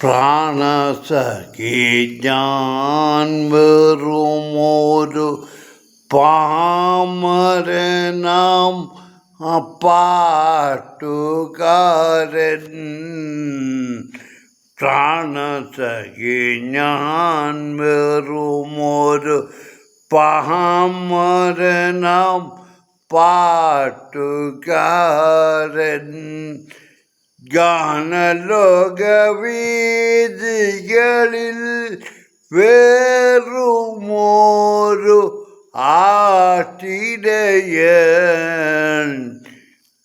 പ്രാണസഖി ഞാൻ വെറുമൊരു പാമരനാം പാട്ടുകാരൻ. പ്രാണസഖി ഞാൻ വെറുമൊരു പാമരനാം പാട്ടുകാരൻ. ഗാനലോകവീഥികളിൽ വേറുമൊരു ആട്ടിടയൻ.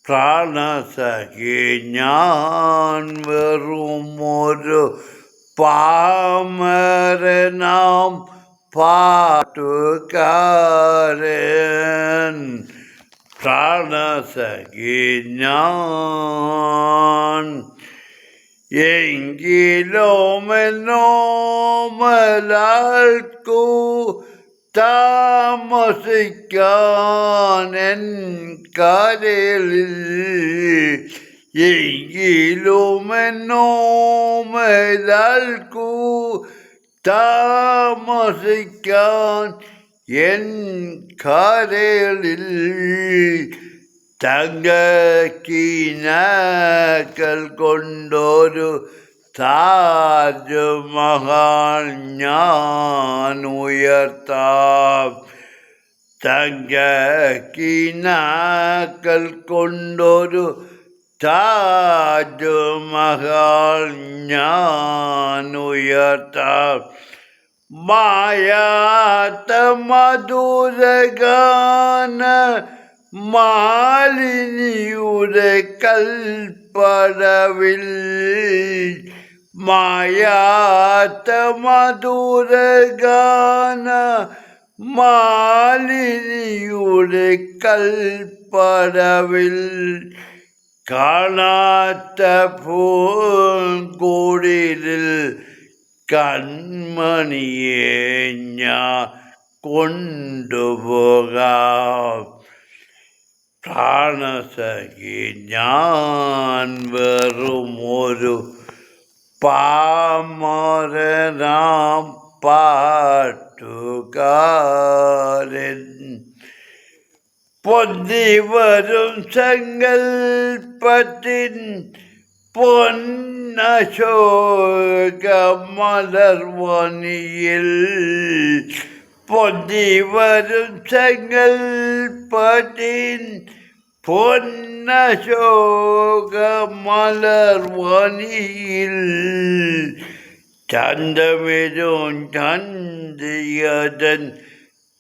പ്രാണസഖി ഞാൻ വെറുമൊരു പാമരനാം പാട്ടുകാരൻ. പ്രാണസഖി ഞാൻ എങ്കിലുമെന്നോമലാൽക്കു താമസിക്കാനെൻ കരളിൽ. എങ്കിലുമെന്നോമലാൽക്കു താമസിക്കാൻ എൻ കരളിൽ. തങ്കക്കിനാക്കൾ കൊണ്ടൊരു താജ്മഹൽ ഞാൻ ഉയർത്താം. തങ്കക്കിനാക്കൾ കൊണ്ടൊരു താജ്മഹൽ ഞാൻ ഉയർത്താം. മായാത്ത മധുരഗാന മാലിനിയുടെ കൽപ്പടവിൽ. മായാത്ത മധുരഗാന മാലിനിയുടെ കൽപ്പടവിൽ. കാണാത്ത പൂങ്കുടിലിൽ കൺമണിയെ ഞാൻ കൊണ്ടുപോകാം. പ്രാണസഖി ഞാൻ വെറുമൊരു പാമരനാം പാട്ടുകാരൻ. പൊന്തിവരും സങ്കൽപ്പത്തിൻ പൊന്നശോകമലർവനിയിൽ. പൊന്തിവരും സങ്കൽപ്പത്തിൻ പൊന്നശോകമലർവനിയിൽ. ചന്തമിരും ചന്ദിയതൻ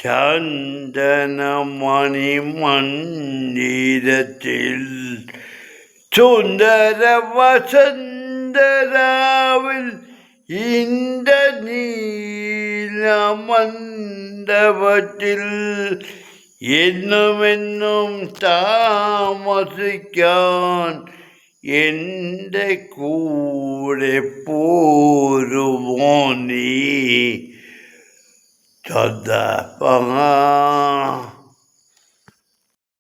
ചന്ദനമണിമന്ദിരത്തിൽ. സുന്ദര വസന്തരാവിൽ ഇന്ദ്രനീലമണ്ഡപത്തിൽ. എന്നുമെന്നും താമസിക്കാൻ എൻ്റെ കൂടെ പോരുമോ നീ? ചൊല്ലപ്പ